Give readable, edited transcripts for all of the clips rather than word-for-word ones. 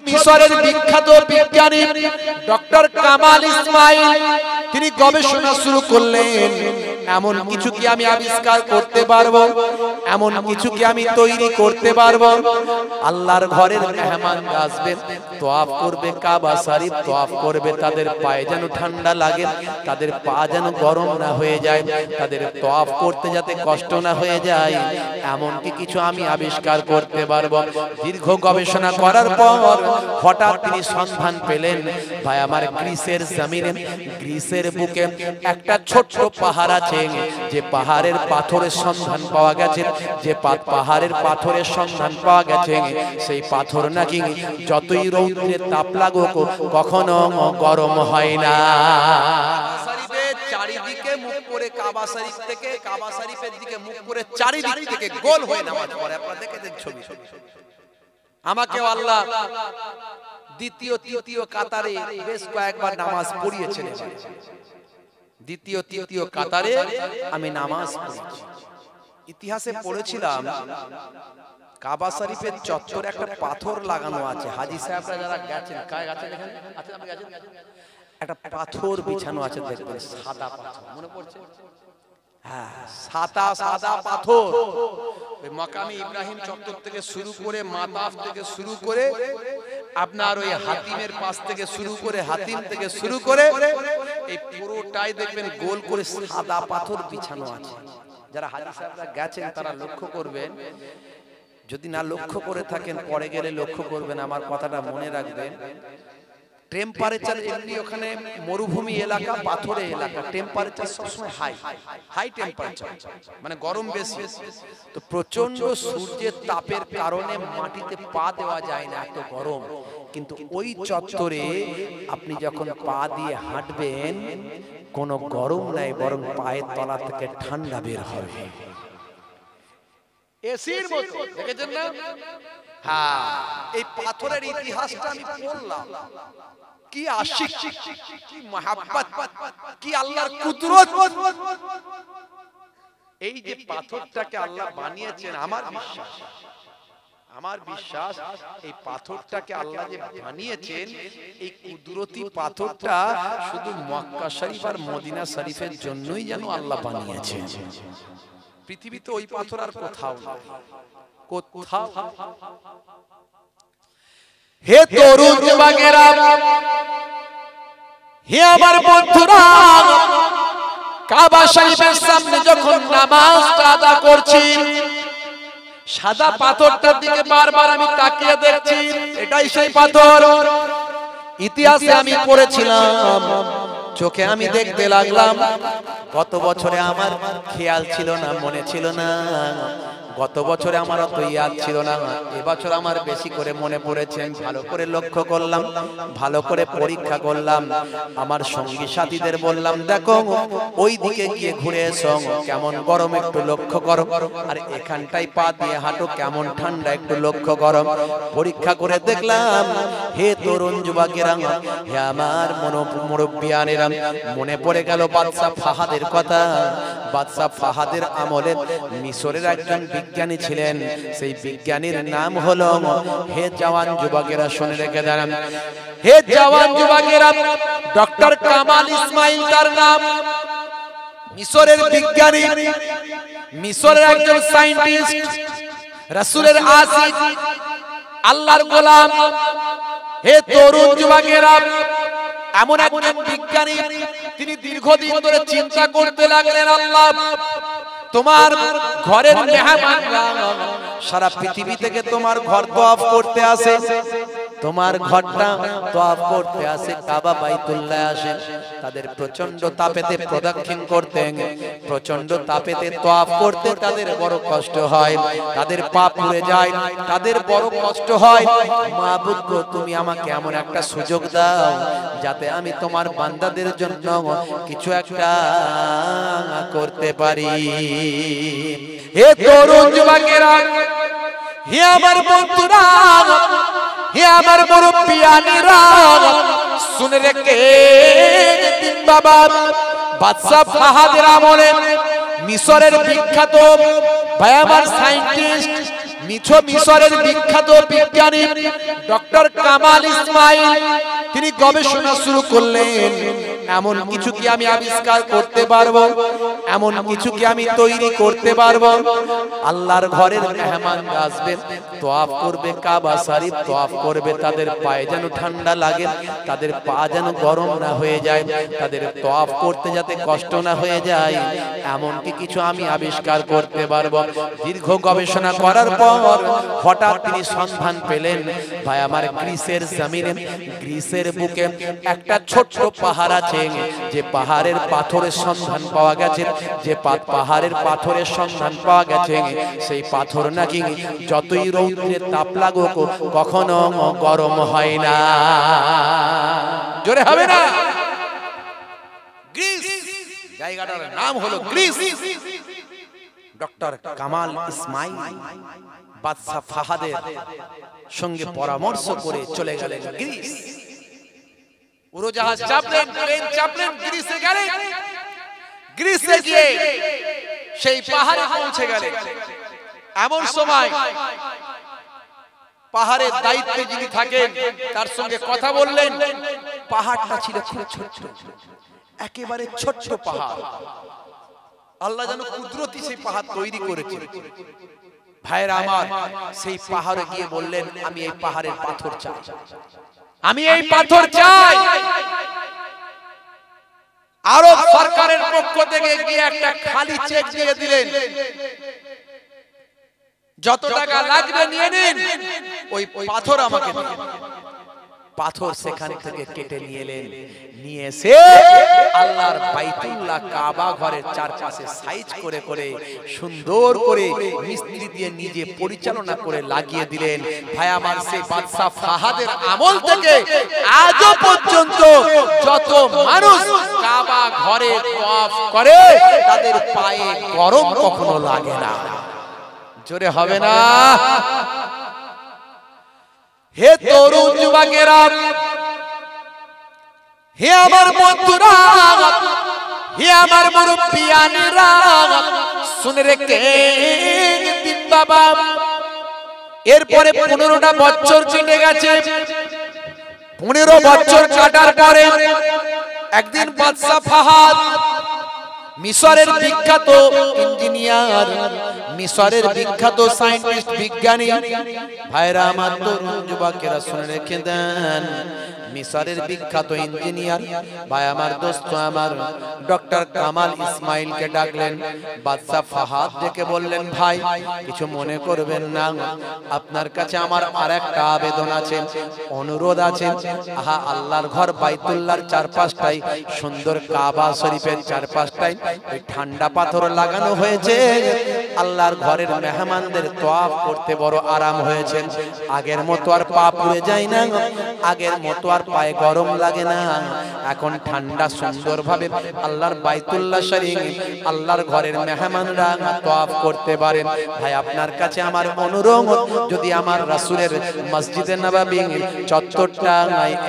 মিশরের বিখ্যাত বিজ্ঞানী ডক্টর কামাল ইসমাইল তিনি গবেষণা শুরু করলেন, এমন কিছু কি আমি আবিষ্কার করতে পারবো, এমন কিছু কি আমি তৈরি করতে পারবো, আল্লাহর ঘরের মেহমান আসবে, তওয়াফ করবে, কাবা শরীফ তওয়াফ করবে, তাদের পায়ে যেন ঠান্ডা লাগে, তাদের পা যেন গরম না হয়ে যায়, তাদের তওয়াফ করতে যাতে কষ্ট না হয়ে যায়, এমন কি কিছু আমি আবিষ্কার করতে পারবো। দীর্ঘ গবেষণা করার পর হঠাৎ তিনি সন্ধান পেলেন, ভাই আমার গ্রিসের জমিনে, গ্রিসের বুকে একটা ছোট্ট পাহাড় আছে, যে পাহাড়ের পাথরের সন্ধান পাওয়া গেছে, যে পাহাড়ের পাথরের সন্ধান পাওয়া গেছে, সেই পাথর নাকি যতই রৌদ্রের তাপ লাগুক কখনো গরম হয় না। চারিদিকে মুখ করে কাবা শরীফ থেকে, কাবা শরীফের দিকে মুখ করে চারিদিক থেকে গোল হয়ে নামাজ পড়ে। আপনারা দেখেছেন ছবি। আমাকে আল্লাহ দ্বিতীয় তৃতীয় কাতারে বেশ কয়েকবার নামাজ পড়িয়েছেন। দ্বিতীয় তৃতীয় কাতারে আমি নামাজ পড়েছি। ইতিহাসে পড়েছিলাম কাবা শরীফের চত্বরে একটা পাথর লাগানো আছে। হাজী সাহেবরা যারা গেছেন, কায় গেছেন এখানে? আচ্ছা আপনি গেছেন? একটা পাথর বিছানো আছে, দেখবেন সাদা পাথর, মনে পড়ছে? হ্যাঁ, সাদা সাদা পাথর। ওই মাকামে ইব্রাহিম চত্বর থেকে শুরু করে, মাতাফ থেকে শুরু করে, আপনার ওই হাতিমের পাশ থেকে শুরু করে, হাতিম থেকে শুরু করে এই পুরোটাই দেখবেন গোল করে সাদা পাথর বিছানো আছে। যারা হাজী সাহেবরা গেছেন তারা লক্ষ্য করবেন, যদি না লক্ষ্য করে থাকেন পরে গেলে লক্ষ্য করবেন, আমার কথাটা মনে রাখবেন। টেম্পারেচার এমনি ওখানে মরুভূমি এলাকা, পাথরের এলাকা, টেম্পারেচার সবসময় হাই টেম্পারেচার, মানে গরম বেশি। তো প্রচন্ড সূর্যের তাপের কারণে মাটিতে পা দেওয়া যায় না, এত গরম। কিন্তু ওই চত্বরে আপনি যখন পা দিয়ে হাঁটবেন কোনো গরম নাই, বরং পায়ের তলা থেকে ঠান্ডা বের হবে। এসির মতো, দেখেছেন না? হ্যাঁ, এই পাথরের ইতিহাসটা আমি বললাম। কি আশিক, কি মহাব্বত, কি আল্লাহর কুদরত। এই যে পাথরটাকে আল্লাহ বানিয়েছেন, আমার বিশ্বাস এই পাথরটাকে আল্লাহ যে বানিয়েছেন, এই কুদরতি পাথরটা শুধু মক্কা শরীফ আর মদিনা শরীফের জন্যই যেন আল্লাহ বানিয়েছেন। পৃথিবীতে ওই পাথর আর কোথাও না, কোথাও। হে তরুণ যুবকেরা, হে আমার বন্ধুরা, কাবা শরীফের সামনে যখন নামাজটা আদা করছি, সাদা পাথরটার দিকে বারবার আমি তাকিয়ে দেখছি, এটাই সেই পাথর। ইতিহাসে আমি পড়েছিলাম, চোখে আমি দেখতে লাগলাম। গত বছরে আমার খেয়াল ছিল না, মনে ছিল না, গত বছরে আমার অত ইয়াদ ছিল না, এবছর আমার বেশি করে মনে পড়েছে। ভালো করে লক্ষ্য করলাম, ভালো করে পরীক্ষা করলাম, আমার সঙ্গী সাথীদের বললাম, দেখো ওই দিকে গিয়ে ঘুরে এসো, কেমন গরম একটু লক্ষ্য করো, আর এখানটাই পা দিয়ে হাঁটো, কেমন ঠান্ডা একটু লক্ষ্য করো। পরীক্ষা করে দেখলাম, হে তরুণ যুবকেরা, হে আমার মুরব্বিয়ানেরা, মনে পড়ে গেল বাদশা ফাহাদের কথা। বাদশা ফাহাদের আমলে মিশরের একজন বিজ্ঞানী ছিলেন, সেই বিজ্ঞানীর নাম হলো, হে জওয়ান যুবকেরা শুনে রেখে দেন, হে জওয়ান যুবকেরা, ডক্টর কামাল ইসমাইল তার নাম। মিশরের বিজ্ঞানী, মিশরের একজন সায়েন্টিস্ট, রাসূলের আশিক, আল্লাহর গোলাম। হে তরুণ যুবকেরা, এমন একজন বিজ্ঞানী, তিনি দীর্ঘদিন ধরে চিন্তা করতে লাগলেন, আল্লাহ তোমার ঘরের মেহমানরা সারা পৃথিবী থেকে তোমার ঘর তওয়াফ করতে আসে, তোমার ঘরটা তওয়াফ করতে আসে, কাবা বাইতুল্লাহ আসে, তাদের প্রচন্ড তাপেতে প্রদক্ষিণ করতে, প্রচন্ড তাপেতে তওয়াফ করতে তাদের বড় কষ্ট হয়, তাদের পা পুড়ে যায়, তাদের বড় কষ্ট হয়। মাবুদ গো, তুমি আমাকে এমন একটা সুযোগ দাও যাতে আমি তোমার বান্দাদের জন্য কিছু একটা করতে পারি। হে তরুণ যুবকেরা, হে আমার বন্ধুরা, হে আমার মুরব্বিয়ানেরা, শুনে রেখে দিন বাবা, বাদশা ফাহাদের আমলে মিশরের বিখ্যাত ভাই আমার সায়েন্টিস্ট, মিশরের বিখ্যাত বিজ্ঞানী ডক্টর কামাল ইসমাইল তিনি গবেষণা শুরু করলেন, এমন কিছু কি আমি আবিষ্কার করতে পারবো, এমন কিছু কি আমি তৈরি করতে পারবো, আল্লাহর ঘরের মেহমান আসবে, তওয়াফ করবে, কাবা শরীফ তওয়াফ করবে, তাদের পায়ে যেন ঠান্ডা লাগে, তাদের পা যেন গরম না হয়ে যায়, তাদের তওয়াফ করতে যাতে কষ্ট না হয়ে যায়, এমন কি কিছু আমি আবিষ্কার করতে পারবো। দীর্ঘ গবেষণা করার পর হঠাৎ তিনি সন্ধান পেলেন, ভাই আমার গ্রিসের জমিনে, গ্রিসের বুকে একটা ছোট্ট পাহাড় আছে, যে পাহাড়ের পাথরের সন্ধান পাওয়া গেছে, যে পাহাড়ের পাথরের সন্ধান পাওয়া গেছে, সেই পাথর নাকি যতই রৌদ্রের তাপ লাগুক কখনো গরম হয় না। জোরে হবে না? গ্রিস, জায়গাটার নাম হলো গ্রিস। ডক্টর কামাল ইসমাইল বাদশা ফাহাদের সঙ্গে পরামর্শ করে চলে গেলেন গ্রিস। উড়োজাহাজ চাপলেন, প্লেন চাপলেন, গ্রিসে গেলেন। গ্রিসে গিয়ে সেই পাহাড়ে পৌঁছে গেলেন। এমন সময় পাহাড়ের দায়িত্বে যিনি থাকেন তার সঙ্গে কথা বললেন। পাহাড়টা ছিল খুব ছোট্ট, একেবারে ছোট্ট পাহাড়। আল্লাহ যেন কুদরতি সেই পাহাড় তৈরি করেছে। ভাইরা আমার, সেই পাহাড়ে গিয়ে বললেন, আমি এই পাহাড়ের পাথর চাই, আমি এই পাথর চাই। আরব সরকারের পক্ষ থেকে গিয়ে একটা খালি চেক দিয়ে দিলেন, যত টাকা লাগবে নিয়ে নিন, ওই পাথর আমাকে দিন। পাথর সেখান থেকে কেটে নিয়ে এলেন, নিয়ে এসে আল্লাহর বাইতুল্লাহ কাবা ঘরের চারপাশে সাইজ করে করে সুন্দর করে মিস্ত্রি দিয়ে নিজে পরিচালনা করে লাগিয়ে দিলেন। ভাই আমার, সেই বাদশা ফাহাদের আমল থেকে আজও পর্যন্ত যত মানুষ কাবা ঘরে তওয়াফ করে তাদের পায়ে গরম কখনো লাগে না। জোরে হবে না? হে তরুণ যুবকেরা, হে আমার বন্ধুরা, হে আমার মুরব্বিয়ানেরা, শুনে রেখেন দিন বাবা। এরপরে 15টা বছর কেটে গেছে। 15 বছর কাটার পরে একদিন বাদশা ফাহাদ, মিশরের বিখ্যাত ইঞ্জিনিয়ার, মিশরের বিখ্যাত সায়েন্টিস্ট, বিজ্ঞানী, ভাইরা আমার তরুণ যুবকেরা শুনে রেখে দেন, মিশরের বিখ্যাত ইঞ্জিনিয়ার ভাই আমার দোস্ত আমার ডক্টর কামাল ইসমাইলকে ডাকলেন। বাদশা ফাহাদ ডেকে বললেন, ভাই কিছু মনে করবেন না, আপনার কাছে আমার আরেকটা আবেদন আছে, অনুরোধ আছে। আহা, আল্লাহর ঘর বাইতুল্লাহর চারপাশটাই, সুন্দর কাবা শরীফের চারপাশটাই ওই ঠান্ডা পাথর লাগানো হয়েছে। আল্লাহর ঘরের মেহমানদের তওয়াফ করতে বড় আরাম হয়েছে। আগের মতো আর পা পুড়ে যায় না, আগের মতো আর পায়ে গরম লাগে না। এখন ঠান্ডা সুন্দরভাবে আল্লাহর বাইতুল্লাহ শরীফ, আল্লাহর ঘরের মেহমানরা তওয়াফ করতে পারেন। ভাই আপনার কাছে আমার অনুরোধ, যদি আমার রাসূলের মসজিদে নববী চত্বরটা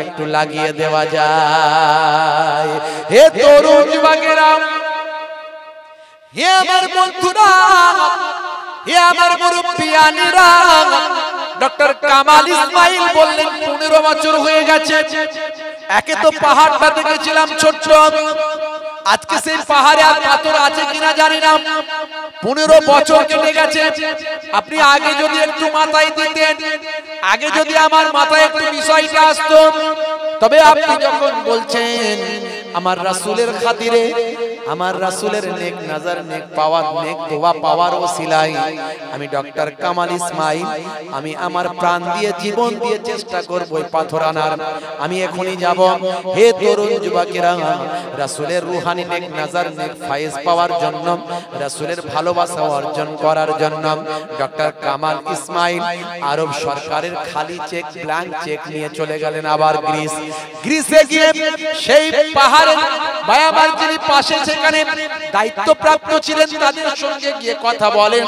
একটু লাগিয়ে দেওয়া যায়। হে তরুণ যুবকেরা, হে আমার বন্ধুরা, হে আমার মুরব্বিয়ানেরা, ডক্টর কামাল ইসমাইল বললেন, 15 বছর হয়ে গেছে। একে তো পাহাড়টা দেখেছিলাম ছোট্ট, আজকে সেই পাহাড়ে আর পাথর আছে কিনা জানি না। 15 বছর কেটে গেছে। আপনি আগে যদি একটু মাথায় দিতেন, আগে যদি আমার মাথায় একটু বিষয়টা আসতো, তবে আপনি যখন বলছেন আমার রাসূলের খাতিরে, আমার রাসূলের নেক নজর, নেক পাওয়ার, নেক দোয়া পাওয়ার ওসিলায় আমি ডক্টর কামাল ইসমাইল, আমি আমার প্রাণ দিয়ে, জীবন দিয়ে চেষ্টা করব ওই পাথর আনার। আমি এখনই যাব। হে তরুণ যুবকেরা, রাসূলের রূহানি নেক নজর, নেক ফায়েজ পাওয়ার জন্য, রাসূলের ভালোবাসা অর্জন করার জন্য ডক্টর কামাল ইসমাইল আরব সরকারের খালি চেক, ব্ল্যাঙ্ক চেক নিয়ে চলে গেলেন আবার গ্রিসে গিয়ে সেই পাহাড়ে বায়াবার যিনি পাশে সেখানে দায়িত্বপ্রাপ্ত ছিলেন তাদের সঙ্গে গিয়ে কথা বলেন,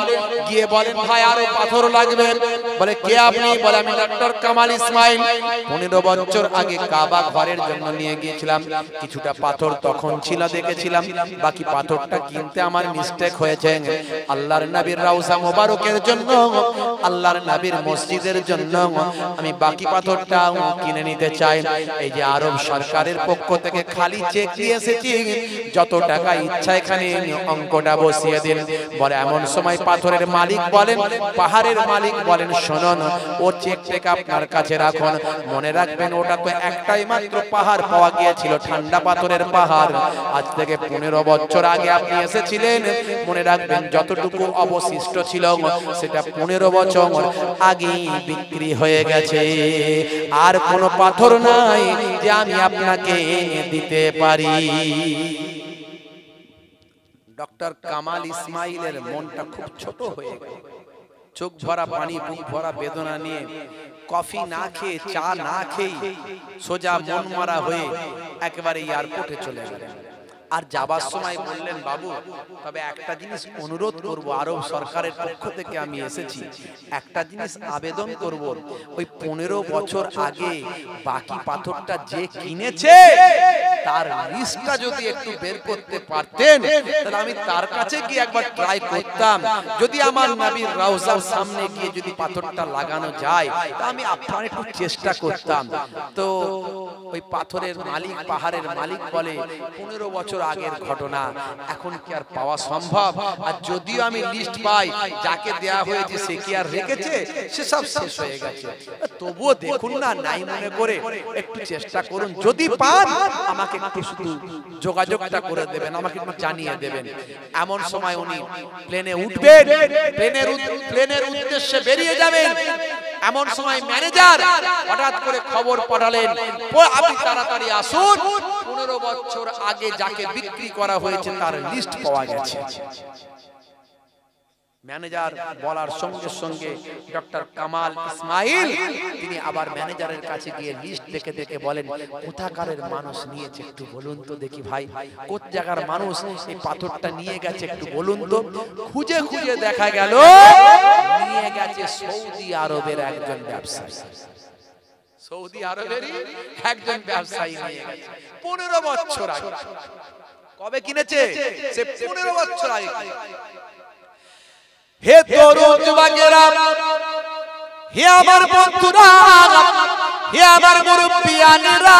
গিয়ে বলেন ভাই আরো পাথর লাগবে। বলে কে আপনি? বলে আমি ডক্টর কামাল ইসমাইল, 15 বছর আগে কাবা ঘরের জন্য নিয়ে গিয়েছিলাম, কিছুটা পাথর তখন ছিল দেখেছিলাম, বাকি পাথরটা কিনতে আমার মিস্টেক হয়েছে। আল্লাহর নবীর রওজা মোবারকের জন্য, আল্লাহর নবীর মসজিদের জন্য আমি বাকি পাথরটা কিনে নিতে চাই। এই যে আরব সরকারের পক্ষ থেকে খালি চেক দিয়ে এসেছি, যত টাকা ইচ্ছা এখানে অঙ্কটা বসিয়ে দিন। বলে এমন সময় পাথরের মালিক বলেন, পাহাড়ের মালিক বলেন, শুনুন ও চেকটাকে আপনার কাছে রাখুন, মনে রাখবেন ওটা তো একটাই মাত্র পাহাড় পাওয়া গিয়েছিল, ঠান্ডা পাথরের পাহাড়। আজ থেকে 15 বছর আগে আপনি এসেছিলেন, মনে রাখবেন যতটুকু অবশিষ্ট ছিল সেটা 15 বছর আগেই বিক্রি হয়ে গেছে। আর কোনো পাথর নাই যে আমি আপনাকে দিতে পারি। ডক্টর কামাল ইসমাইলের মনটা খুব ছোট হয়ে গেল, চোখ ভরা পানি, বুক ভরা বেদনা নিয়ে কফি না খেয়ে, চা না খেয়ে সোজা মন মারা হয়ে একেবারে এয়ারপোর্টে চলে গেলেন। আর যাবার সময় বললেন, বাবু তবে একটা জিনিস অনুরোধ করব, আরব সরকারের পক্ষ থেকে আমি এসেছি, একটা জিনিস আবেদন করব, ওই 15 বছর আগে বাকি পাথরটা যে কিনেছে তার লিস্টটা যদি একটু বের করতে পারতেন, তাহলে আমি তার কাছে গিয়ে একবার ট্রাই করতাম, যদি আমার নবীর রওজার সামনে গিয়ে যদি পাথরটা লাগানো যায় তা আমি আপনার একটু চেষ্টা করতাম। তো ওই পাথরের মালিক, পাহাড়ের মালিক বলে 15 বছর আগের ঘটনা, এখন কি আর পাওয়া সম্ভব? আর যদিও আমি লিস্ট পাই, যাকে দেয়া হয়েছে সে কি আর রেখেছে? সে সব শেষ হয়ে গেছে। তবুও দেখুন না, নাই মনে করে একটু চেষ্টা করুন, যদি পান আমাকে একটু শুধু যোগাযোগটা করে দেবেন, আমাকে একটু জানিয়ে দেবেন। এমন সময় উনি প্লেনে উঠবেন, প্লেনের উদ্দেশ্যে বেরিয়ে যাবেন। এমন সময় ম্যানেজার হঠাৎ করে খবর পাঠালেন, আপনি তাড়াতাড়ি আসুন, 15 বছর আগে যাকে বিক্রি করা হয়েছে তার লিস্ট পাওয়া গেছে। ম্যানেজার বলার সঙ্গে সঙ্গে ডক্টর কামাল ইসমাইল তিনি আবার ম্যানেজারের কাছে গিয়ে লিস্ট দেখে দেখে বলেন, কোথাকারের মানুষ নিয়েছে একটু বলুন তো দেখি ভাই, কোন জায়গার মানুষ এই পাথরটা নিয়ে গেছে একটু বলুন তো। খুঁজে খুঁজে দেখা গেল নিয়ে গেছে সৌদি আরবের একজন ব্যবসায়ী, সৌদি আরবেরই একজন ব্যবসায়ী নিয়ে গেছে 15 বছর আগে। কবে কিনেছে? সে 15 বছর আগে। হে তরুণ যুবকেরা, হে আমার বন্ধুরা, হে আমার মুরব্বিয়ানেরা,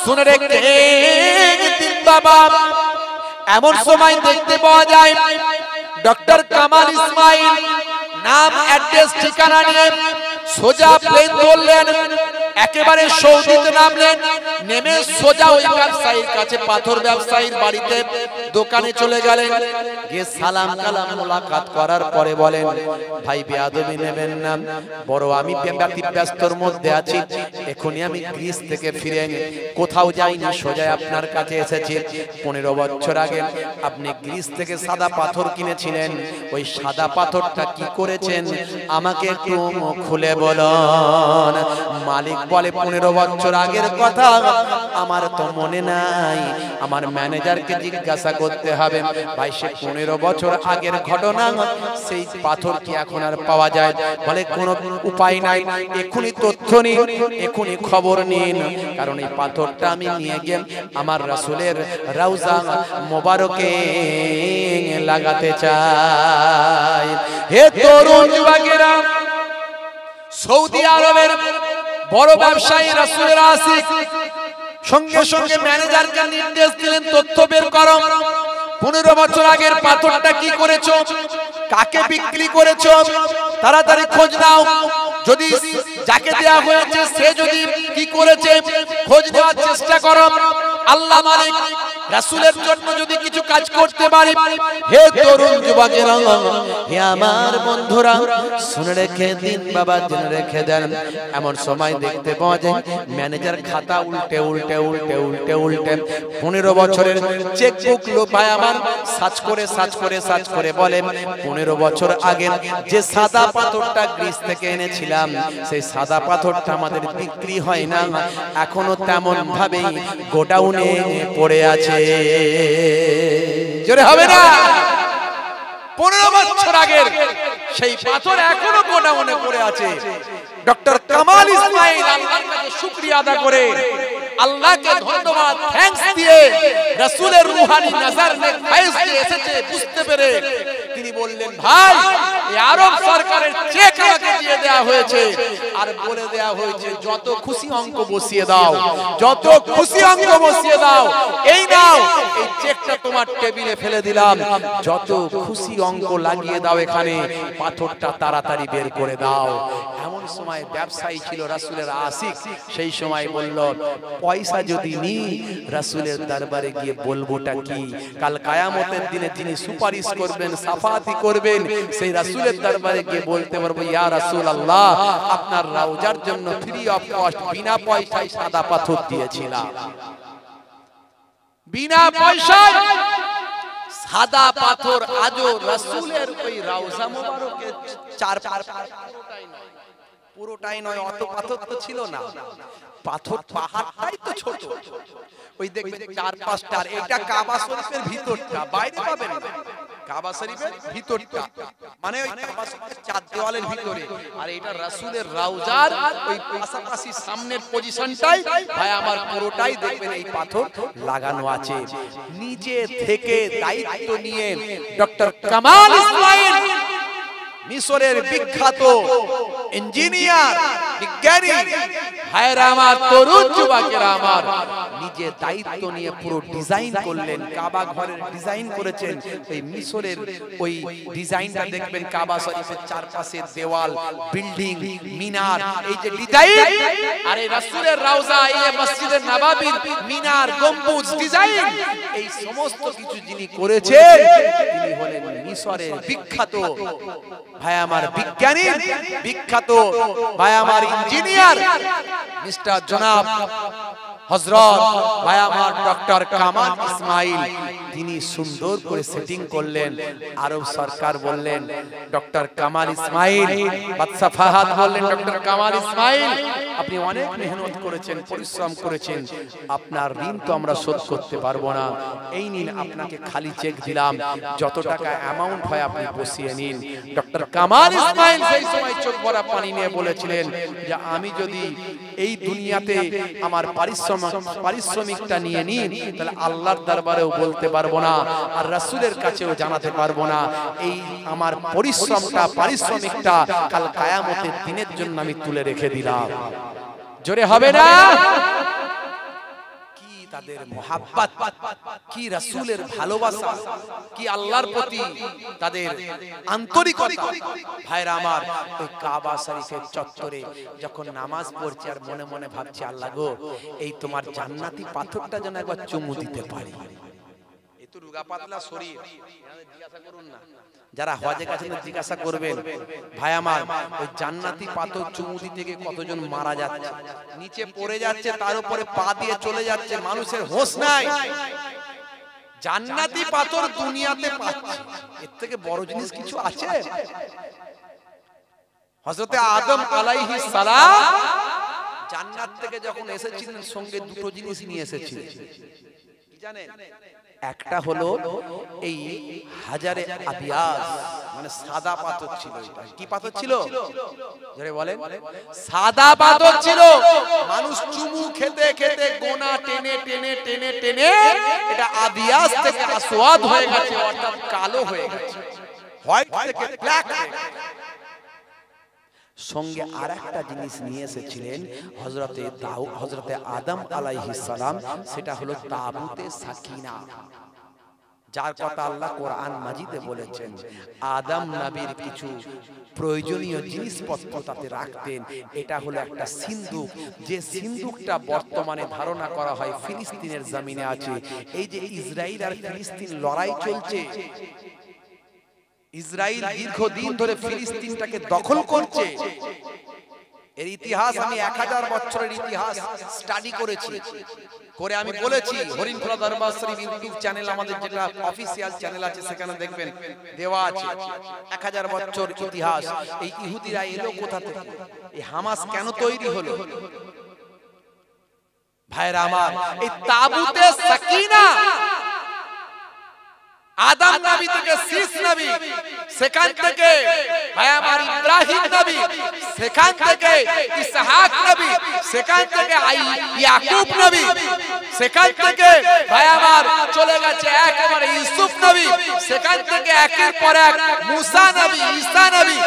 শুনে রেখে বাবা, এমন সময় দেখতে পাওয়া যায় ডক্টর কামাল ইসমাইল নাম, অ্যাড্রেস, ঠিকানা নিয়ে সোজা প্লেন ধরলেন, একেবারে সৌদিতে নামলেন। নেমে সোজা ওই ব্যবসায়ীর কাছে, পাথর ব্যবসায়ীর বাড়িতে, দোকানে চলে গেলেন। গিয়ে সালাম কালাম মোলাকাত করার পরে বলেন, ভাই বেয়াদবি নেবেন না, বড় আমি ব্যস্তর মধ্যে আছি, এখনই আমি গ্রিস থেকে ফিরে কোথাও যাইনি, সোজা আপনার কাছে এসেছি। 15 বছর আগে আপনি গ্রিস থেকে সাদা পাথর কিনেছিলেন, ওই সাদা পাথরটা কি করেছেন আমাকে একটু খুলে বলুন। মালিক বলে, 15 বছর আগের কথা আমার তো মনে নাই, আমার ম্যানেজারকে জিজ্ঞাসা করতে হবে। ভাই সে 15 বছর আগের ঘটনা, সেই পাথর কি এখন আর পাওয়া যায়? বলে কোনো উপায় নাই, এখনই তথ্য নিন, এখনই খবর নিন, কারণ এই পাথরটা আমি নিয়ে গিয়ে আমার রাসূলের রওজা মোবারকে লাগাতে চাই। হে তরুণ যুবকেরা, সৌদি আরবের বড় ব্যবসায়ী রাসূলের আশিক সঙ্গে সঙ্গে ম্যানেজারকে নির্দেশ দিলেন, তথ্য বের করো, 15 বছর আগের পাথরটা কি করেছো, কাকে বিক্রি করেছো, তাড়াতাড়ি খোঁজ নাও। যদি যাকে দেয়া হয়েছে সে যদি কি করেছে খোঁজ নেওয়ার চেষ্টা করো। আল্লাহ মালিক রাসূলের জন্য যদি কিছু কাজ করতে পারে। হে তরুণ যুবকেরা, হে আমার বন্ধুরা, শুনে রেখে দিন বাবা, জেনে রেখে দেন। এমন সময় দেখতে পাওয়া যায় ম্যানেজার খাতা উল্টে উল্টে উল্টে উল্টে উল্টে 15 বছরের চেকবুক লোপায় আমার সার্চ করে বলে, 15 বছর আগে যে সাদা পাথরটা গ্রিস থেকে এনেছিলাম, সেই সাদা পাথরটা আমাদের বিক্রি হয় না, এখনো তেমন ভাবেই গোডাউনে পড়ে আছে। আছে। জোরে হবে না? 15 বছর আগের সেই পাথর এখনো গোডাউনে পড়ে আছে। ডক্টর কামাল ইসমাইল আল্লাহর কাছে শুকরিয়া আদা করে, আল্লাহকে ধন্যবাদ থ্যাঙ্কস দিয়ে, রাসূলের রূহানি নজর নে ফায়েজ দিয়ে এসেছে বুঝতে পেরে তিনি বললেন, ভাই এই আরব সরকারের চেক আমাকে দিয়ে দেয়া হয়েছে, আর বলে দেয়া হয়েছে যত খুশি অঙ্ক বসিয়ে দাও, যত খুশি অঙ্ক বসিয়ে দাও, এই নাও এই চেকটা তোমার টেবিলে ফেলে দিলাম, যত খুশি অঙ্ক লাগিয়ে দাও এখানে, পাথরটা তাড়াতাড়ি বের করে দাও। এমন সময় ব্যবসায়ী ছিল রাসূলের আশিক, সেই সময় বলল, পয়সা যদি নি রাসূলের দরবারে গিয়ে বলবোটা কি? কাল কিয়ামতের দিনে যিনি সুপারিশ করবেন, সাফাতি করবেন, সেই রাসূলের দরবারে গিয়ে বলতে পারবো, ইয়া রাসূলুল্লাহ আপনার রওজার জন্য ফ্রি অফ কস্ট বিনা পয়সায় সাদা পাথর দিয়েছিলাম। বিনা পয়সায় সাদা পাথর আজও রাসূলের ওই রওজা মোবারকের পুরোটাই নয়, অত পাথর তো ছিল না, পাথর পাহাড়টাই তো ছোট, ওই দেখবেন 4-5টা। এটা কাবা শরীফের ভিতরটা, বাইরে পাবেন না, কাবা শরীফের ভিতরটা মানে ওই কাবা শরীফের চার দেওয়ালের ভিতরে, আর এটা রাসূলের রওজার ওই পাশাপাশি সামনের পজিশনটাই ভাই আমার পুরোটাই দেখবেন এই পাথর লাগানো আছে। নিজে থেকে দায়িত্ব নিয়ে ডক্টর কামাল ইসমাইল মিশরের বিখ্যাত ইঞ্জিনিয়ার, বিজ্ঞানী ভাইরা আমার, তরুণ যুবকেরা আমার, নিজে দায়িত্ব নিয়ে পুরো ডিজাইন করলেন, কাবা ঘরের ডিজাইন করেছেন। এই মিশরের ওই ডিজাইনটা দেখবেন, কাবা শরীফের চারপাশে দেওয়াল, বিল্ডিং, মিনার, এই যে ডিজাইন, আর এই রাসূলের রওজা, এই মসজিদের নববীর মিনার, গম্বুজ ডিজাইন, এই সমস্ত কিছু যিনি করেছেন তিনি হলেন মিশরের বিখ্যাত ভাই আমার বিজ্ঞানী, বিখ্যাত ভাই আমার ইঞ্জিনিয়ার মিস্টার জনাব হযরত ভাই আমার ডক্টর কামাল ইসমাইল। তিনি সুন্দর করে সেটিং করলেন। আরব সরকার বললেন, ডক্টর কামাল ইসমাইল, বাদশা ফাহাদ বললেন, ডক্টর কামাল ইসমাইল আপনি অনেক মেহনত করেছেন, পরিশ্রম করেছেন, আপনার ঋণ তো আমরা শোধ করতে পারবো না, এই নিন আপনাকে খালি চেক দিলাম, যত টাকা অ্যামাউন্ট হয় আপনি বসিয়ে নিন। ডক্টর কামাল ইসমাইল সেই সময় চোখ ভরা পানি নিয়ে বলেছিলেন যে আমি যদি এই দুনিয়াতে আমার পারিশ্রমিকটা নিয়ে নিই, তাহলে আল্লাহর দরবারেও বলতে পারবো না, আর রাসূলের কাছেও জানাতে পারবো না, এই আমার পরিশ্রমটা, পারিশ্রমিকটা কাল কিয়ামতের দিনের জন্য আমি তুলে রেখে দিলাম। জোরে হবে না? কি তাদের মহাব্বত, কি রাসূলের ভালোবাসা, কি আল্লাহর প্রতি তাদের আন্তরিকতা। ভাইরা আমার, ওই কাবা শরীফের চত্বরে যখন নামাজ পড়ছে আর মনে মনে ভাবছে, আল্লাহ গো এই তোমার জান্নাতি পাথরটা যেন একবার চুমু দিতে পারি। এই তো রুগা পাতলা শরীর, জিজ্ঞাসা করুন না, যারা হজে গেছেন জিজ্ঞাসা করবেন, ভাই আমার ওই জান্নাতি পাথর চুমু দিতে গিয়ে কতজন মারা যাচ্ছে, নিচে পড়ে যাচ্ছে, তার উপরে পা দিয়ে চলে যাচ্ছে, মানুষের হোশ নাই। জান্নাতি পাথর দুনিয়াতে পাচ্ছে, এর থেকে বড় জিনিস কিছু আছে? হযরতে আদম আলাইহিস সালাম জান্নাত থেকে যখন এসেছিলেন, সঙ্গে দুটো জিনিস নিয়ে এসেছিলেন, কি জানেন? একটা হলো এই হাজারে আবিয়াস, মানে সাদা পাথর ছিল। এটা কি পাথর ছিল? জোরে বলেন। সাদা পাথর ছিল। মানুষ চুমু খেতে খেতে গোনা টেনে টেনে টেনে টেনে এটা আবিয়াস থেকে আসওয়াদ হয়ে গেছে, অর্থাৎ কালো হয়ে গেছে, হোয়াইট থেকে ব্ল্যাক। সঙ্গে আরেকটা জিনিস নিয়ে এসেছিলেন হযরতে আদম আলাইহিস সালাম, সেটা হলো তাবুতে সাকিনা, যার কথা আল্লাহ কোরআন মাজিদে বলেছেন। আদম নবীর কিছু প্রয়োজনীয় জিনিসপত্র তাতে রাখতেন। এটা হলো একটা সিন্দুক, যে সিন্দুকটা বর্তমানে ধারণা করা হয় ফিলিস্তিনের জমিনে আছে। এই যে ইসরায়েল আর ফিলিস্তিন লড়াই চলছে, ইসরায়েল দীর্ঘদিন ধরে ফিলিস্তিনটাকে দখল করছে। এর ইতিহাস আমি 1000 বছরের ইতিহাস স্টাডি করেছি, করে আমি বলেছি। হরিণখোলা দরবার শরীফ ইউটিউব চ্যানেল, আমাদের যেটা অফিসিয়াল চ্যানেল আছে, সেখানে দেখবেন দেওয়া আছে 1000 বছর ইতিহাস। এই ইহুদিরা এলো কোথা থেকে, এই হামাস কেন তৈরি হলো? ভাইরা আমার, এই তাবুতে সাকিনা আদম নবী থেকে শীষ নবী, সেখান থেকে ভাই আমার ইব্রাহিম নবী, সেখান থেকে ইসহাক নবী, সেখান থেকে ইয়াকুব নবী, সেখান থেকে ভাই আমার চলে গেছে একেবারে ইউসুফ নবী, সেখান থেকে একের পর এক মুসা নবী, ঈসা নবী,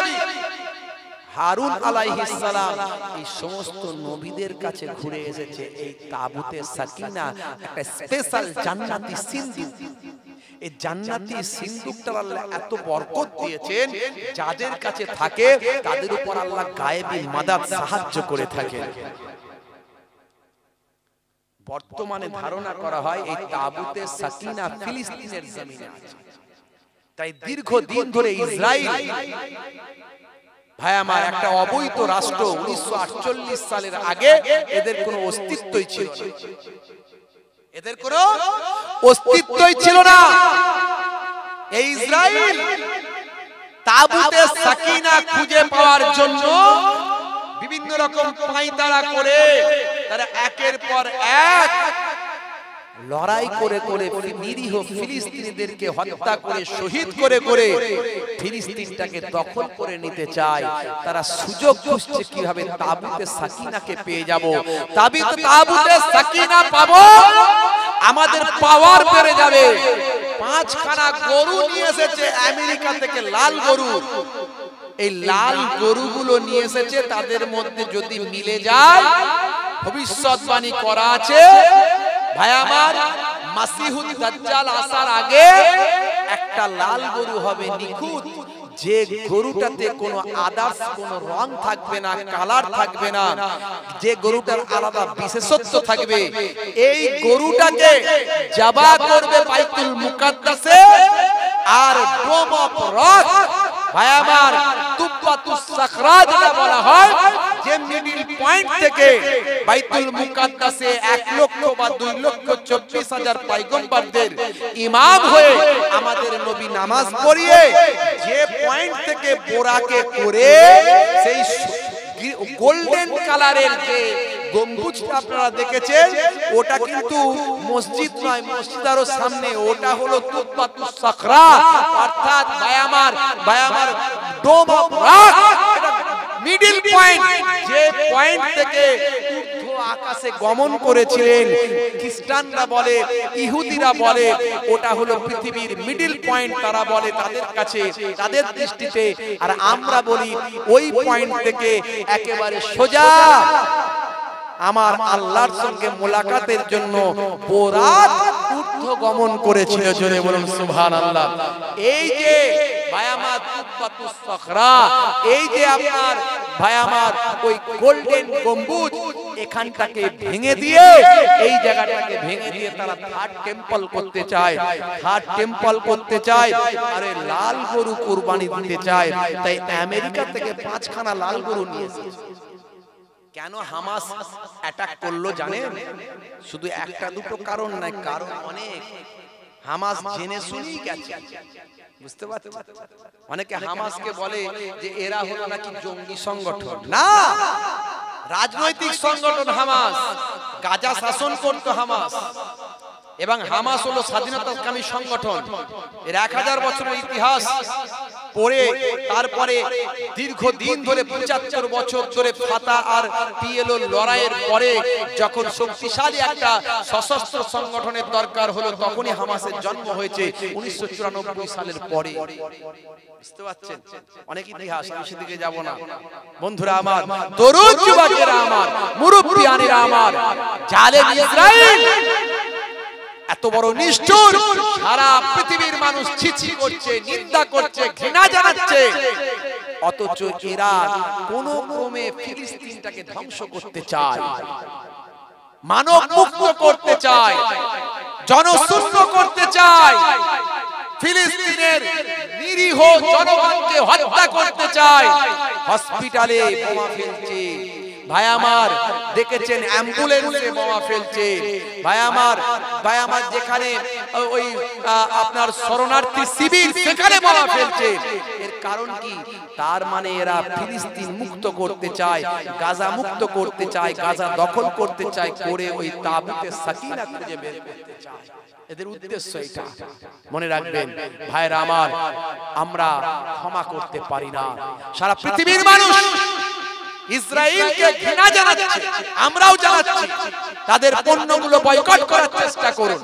হারুন আলাইহিস সালাম, এই সমস্ত নবীদের কাছে ঘুরে এসেছে এই তাবুতে সাকিনা, একটা স্পেশাল জান্নাতি সিন্ধুক। এই জান্নাতি সিন্ধুকটা আল্লাহ এত বরকত দিয়েছেন, যাদের কাছে থাকে তাদের উপর আল্লাহ গায়েবী মাদাদ সাহায্য করে থাকেন। বর্তমানে ধারণা করা হয় এই তাবুতে সাকিনা ফিলিস্তিনের জমিনে আছে। তাই দীর্ঘদিন ধরে ইসরাইল ভাই আমার একটা অবৈধ রাষ্ট্র, 1948 সালের আগে এদের কোনো অস্তিত্বই ছিল না, এদের কোনো অস্তিত্বই ছিল না। এই ইসরাইল তাবুতে সাকিনা খুঁজে পাওয়ার জন্য বিভিন্ন রকম পায়তারা করে তারা একের পর এক লড়াই করে করে নিরীহ ফিলিস্তিনিদেরকে হত্যা করে শহীদ করে করে ফিলিস্তিনটাকে দখল করে নিতে চায়। তারা সুযোগ খুঁজছে কিভাবে তাবুতে সাকিনাকে পেয়ে যাব, তাবুতে সাকিনা পাবো, আমাদের পাওয়ার বেড়ে যাবে। 5খানা গরু নিয়ে এসেছে আমেরিকা থেকে, লাল গরু। এই লাল গরুগুলো নিয়ে এসেছে, তাদের মধ্যে যদি মিলে যায়, ভবিষ্যৎবাণী করা আছে ভাই আমার মাসিহুদ দাজ্জাল আসার আগে একটা লাল গরু হবে নিখুঁত, যে গরুটাতে কোনো আদার্স কোনো রং থাকবে না, কালার থাকবে না, যে গরুটার আলাদা বিশেষত্ব থাকবে, এই গরুটাকে জবা করবে বাইতুল মুকাদ্দাসে। আর ডোম অফ রক ভাই আমার তুব্বাতুস সাখরা যেটা বলা হয়, যে মিডল পয়েন্ট থেকে বাইতুল মুকাদ্দাসে 1 লক্ষ বা 2,24,000 পয়গম্বরদের ইমাম হয়ে আমাদের নবী নামাজ পড়িয়ে যে পয়েন্ট থেকে বোরাকে করে সেই গোল্ডেন কালারের যে গম্বুজটা আপনারা দেখেছেন, ওটা কিন্তু মসজিদ নয়, মসজিদের সামনে, ওটা হলো তুব্বাতুস সাখরা, অর্থাৎ ভাই আমার ডোম অফ রক, মিডল পয়েন্ট, যে পয়েন্ট থেকে আকাশে গমন করেছিলেন খ্রিস্টানরা বলে, ইহুদিরা বলে, ওটা হলো পৃথিবীর মিডল পয়েন্ট, তারা বলে তাদের কাছে, তাদের দৃষ্টিতে। আর আমরা বলি ওই পয়েন্ট থেকে একেবারে সোজা আমার আল্লাহর সঙ্গে মোলাকাতের জন্য বোরাক ঊর্ধ্বগমন করেছিল। জোরে বলুন সুবহানাল্লাহ। এই যে ভাই আমার তুব্বাতুস সাখরা, এই যে আপনার ভাই আমার ওই গোল্ডেন গম্বুজ, এখানটাকে ভেঙে দিয়ে, এই জায়গাটাকে ভেঙে দিয়ে তারা থার্ড টেম্পল করতে চায়, থার্ড টেম্পল করতে চায়। আরে লাল গরু কুরবানি দিতে চায়, তাই আমেরিকা থেকে 5খানা লাল গরু নিয়ে এসেছে। কেন হামাস অ্যাটাক করলো জানেন? শুধু একটা দুটো কারণ নাই, কারণ অনেক। হামাস জেনে শুনেই গেছে, বুঝতে পারছেন? অনেকে হামাসকে বলে যে এরা হলো নাকি জঙ্গি সংগঠন। না, রাজনৈতিক সংগঠন হামাস। গাজা শাসন করতো হামাস, এবং হামাস হলো স্বাধীনতাকামী সংগঠন। এর 1000 বছরের ইতিহাস পড়ে তারপরে দীর্ঘদিন ধরে 75 বছর ধরে ফাতা আর পিএলও লড়াইয়ের পরে যখন শক্তিশালী একটা সশস্ত্র সংগঠনের দরকার হলো, তখনই হামাসের জন্ম হয়েছে 1994 সালের পরে। বুঝতে পারছেন? অনেক ইতিহাস, আমি সেদিকে যাব না। বন্ধুরা আমার, তরুণ যুবকেরা আমার, মুরব্বিয়ানেরা আমার, জালেম ইসরাইল এত বড় নিষ্ঠুর, সারা পৃথিবীর মানুষ ছিছি করছে, নিন্দা করছে, ঘৃণা জানাচ্ছে, অথচ এরা কোন ক্রমে ফিলিস্তিনটাকে ধ্বংস করতে চায়, মানব মুক্ত করতে চায়, জনশূন্য করতে চায়, ফিলিস্তিনের নিরীহ জনগণকে হত্যা করতে চায়। হসপিটালে বোমা ফেলছে ভাই আমার, দেখেছেন অ্যাম্বুলেন্সে বোমা ফেলছে ভাই আমার, যেখানে ওই আপনার শরণার্থী শিবির সেখানে বোমা ফেলছে। এর কারণ কি? তার মানে এরা ফিলিস্তিন মুক্ত করতে চায়, গাজা মুক্ত করতে চায়, গাজা দখল করতে চায়, করে ওই তাবুতে সাকিনা খুঁজে বের করতে চায়। এদের উদ্দেশ্য এটা। মনে রাখবেন ভাইরা আমার, আমরা ক্ষমা করতে পারি না। সারা পৃথিবীর মানুষ ইসরায়েলকে ঘৃণা জানাচ্ছে, আমরাও জানাচ্ছি। তাদের পণ্যগুলো বয়কট করার চেষ্টা করুন।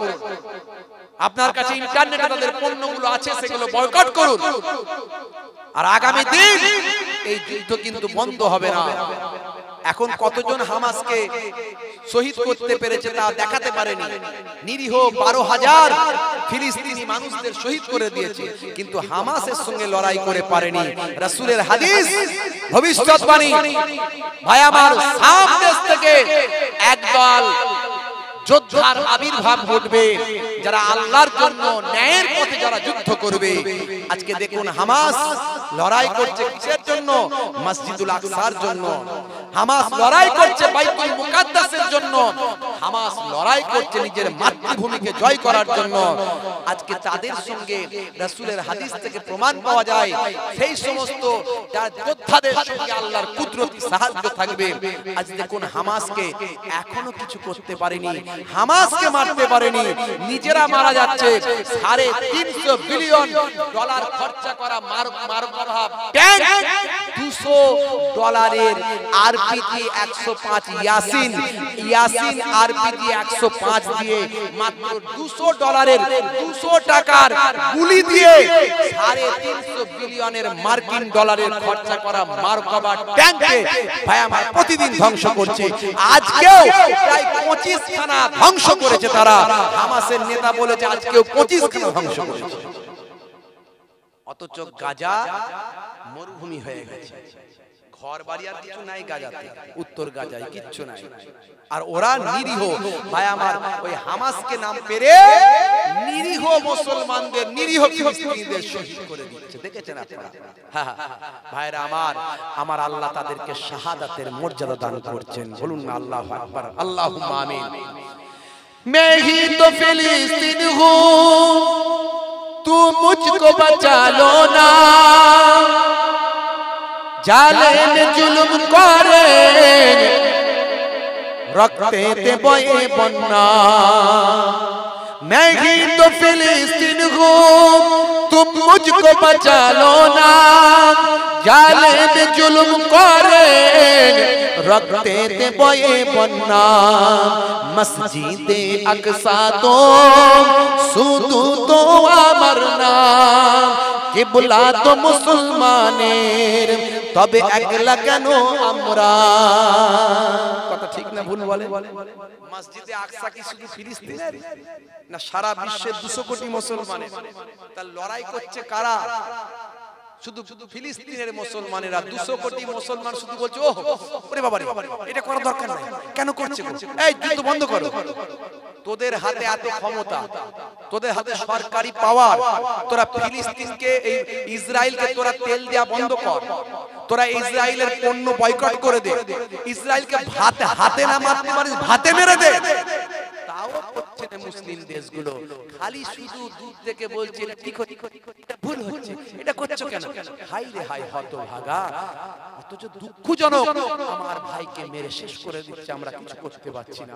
আপনার কাছে ইন্টারনেটে তাদের পণ্যগুলো আছে, সেগুলো বয়কট করুন। আর আগামী দিন এই যুদ্ধ কিন্তু বন্ধ হবে না। এখন কতজন হামাসকে শহীদ করতে পেরেছে তা দেখাতে পারেনি। নিরীহ 12,000 ফিলিস্তিনি মানুষদের শহীদ করে দিয়েছে, কিন্তু হামাসের সঙ্গে লড়াই করে পারেনি। রাসূলের হাদিস, ভবিষ্যৎবাণী, ভাই আমার, শাম দেশ থেকে একদল যোদ্ধার আবির্ভাব ঘটবে, যারা আল্লাহর জন্য ন্যায়ের পথে যারা যুদ্ধ করবে। আজকে দেখুন হামাস লড়াই করছে কিসের জন্য? মসজিদুল আকসার জন্য। হামাস লড়াই করছে বাইতুল মুকাদ্দাসের জন্য। হামাস লড়াই করছে নিজের মাতৃভূমিকে জয় করার জন্য। আজকে তাদের সঙ্গে রাসূলের হাদিস থেকে প্রমাণ পাওয়া যায়, সেই সমস্ত যোদ্ধাদের সঙ্গে আল্লাহর কুদরতি সাহায্য থাকবে। আজ দেখুন হামাসকে এখনো কিছু করতে পারেনি, হামাসকে মারতে পারেনি, নিজেরা মারা যাচ্ছে। $350 বিলিয়ন খরচা করা মারকাভা ট্যাঙ্ক, $200 আরপিজি 105 ইয়াসিন আরপিজি 105 দিয়ে, মাত্র $200 200 টাকার গুলি দিয়ে $350 বিলিয়নের মার্কিন ডলারের খরচা করা মারকাভা ট্যাঙ্ককে ভাই আমার প্রতিদিন ধ্বংস করছে। আজকেও প্রায় 25 খানা ধ্বংস করেছে তারা। হামাসের নেতা বলেছে আজকেও 25 খানা ধ্বংস করেছে। অথচ গাজা মরুভূমি হয়ে গেছে, ঘর বাড়ি আর কিছু নাই গাজাতে, উত্তর গাজায় কিচ্ছু নাই। আর ওরা নিরীহ ভাই আমার, ওই হামাসকে নাম পেরে নিরীহ মুসলমানদের, নিরীহ ফিলিস্তিনিদের শহীদ করে দিচ্ছে। দেখেছেন আপনারা? ভাইরা আমার, আমার আল্লাহ তাদেরকে শাহাদাতের মর্যাদা দান করছেন। বলুন না আল্লাহু আকবার, আল্লাহুম্মা আমিন। मैं ही तो फिलिस्तीन हूँ, तू मुझको बचा लो ना, जालिम जुल्म करे रखते ते बोए बन्ना। मैं ही तो फिलिस्तीन हूँ, तुम मुझको बचा लो ना, जालिम जुल्म करे रखते थे बोए बन्ना। मस्जिदे अक्सा तो सुदू तो আমরনা, কিবলা তো মুসলমানের, তবে একলা কেন আমরা? কথা ঠিক না ভুল বলে? মসজিদে আকসা কি শুধু ফিলিস্তিনের না, সারা বিশ্বের 200 কোটি মুসলমানের? তার লড়াই করছে কারা? শুধু ফিলিস্তিনের মুসলমানেরা। 200 কোটি মুসলমান শুধু বলছে ওহ ওরে বাবা রে, এটা করা দরকার নাই, কেন করছে? এই যুদ্ধ বন্ধ করো। তোদের হাতে এত ক্ষমতা, তোদের হাতে সরকারি পাওয়ার, তোরা ফিলিস্তিনকে, এই ইসরায়েলকে তোরা তেল দেয়া বন্ধ কর, তোরা ইসরায়েলের পণ্য বয়কট করে দে, ইসরায়েলকে হাতে না মারতে পারিস ভাতে মেরে দে। তাও করছে না মুসলিম দেশগুলো, খালি শুধু দূর থেকে বলছে এটা ঠিক হচ্ছে, এটা ভুল হচ্ছে, এটা করছো কেন? হাই রে হাই, হতভাগা। অথচ দুঃখজনক, আমার ভাইকে মেরে শেষ করে দিচ্ছে, আমরা কিছু করতে পারছি না।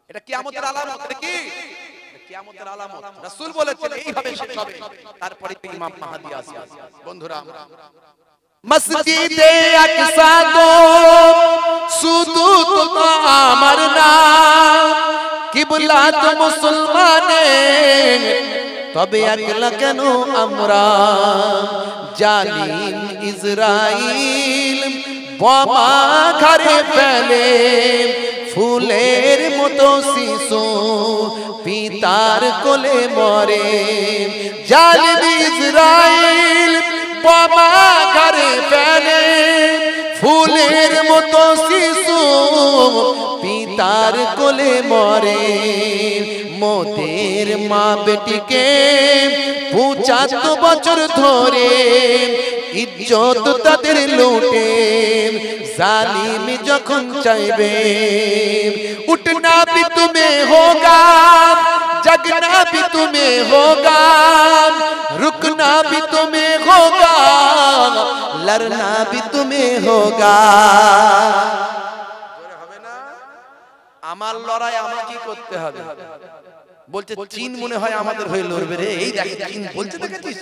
এটা কিয়ামতের আলামত। এটা কি? কিয়ামতের আলামত। রাসূল বলেছেন এইভাবে শেষ হবে, তারপরে ইমাম মাহদি আসবে। বন্ধুরা, মসজিদে আকসা তো শুধু তো আমার না, কিবলা তো মুসলমানের, তবে একলা কেন আমরা? জালিম ইসরাইল বোমা ঘরে ফেলে, ফুলের মতো শিশু পিতার কোলে মরে। জালিম ইসরাইল বোমা ঘরে ফেলে, ফুলের মতো শিশু পিতার কোলে মরে। মোদের মা বেটিকে 75 বছর ধরে ইজ্জত তাদের লুটে, জালিম যখন চাইবে উঠনা भी तुम्हें होगा, जगना भी तुम्हें होगा, रुकना भी तुम्हें होगा, लड़ना भी तुम्हें होगा। আমার লড়াই আমাকে করতে হবে। বলছে চীন মনে হয় আমাদের হয়ে লড়বে রে। এই দেখ চীন বলছে, দেখেছিস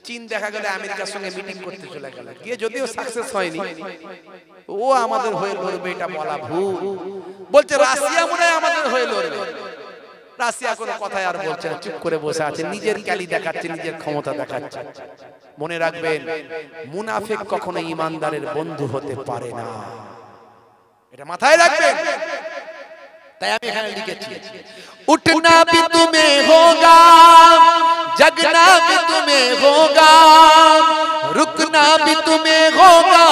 চীন দেখা গেল আমেরিকার সঙ্গে মিটিং করতে চলে গেল, গিয়ে যদিও সাকসেস হয়নি, ও আমাদের হয়ে লড়বে এটা বলা ভুল। বলছে রাশিয়া মনে হয় আমাদের হয়ে লড়বে। রাশিয়া কোনো কথাই আর বলছে না, চুপ করে বসে আছে, নিজের ক্যালি দেখাচ্ছে, নিজের ক্ষমতা দেখাচ্ছে। মনে রাখবেন, মুনাফিক কখনো ইমানদারের বন্ধু হতে পারে না, এটা মাথায় রাখবেন। তাই আমি এখানে লিখেছি, উঠনা भी तुम्हें होगा, जगना भी तुम्हें होगा, रुकना भी तुम्हें होगा,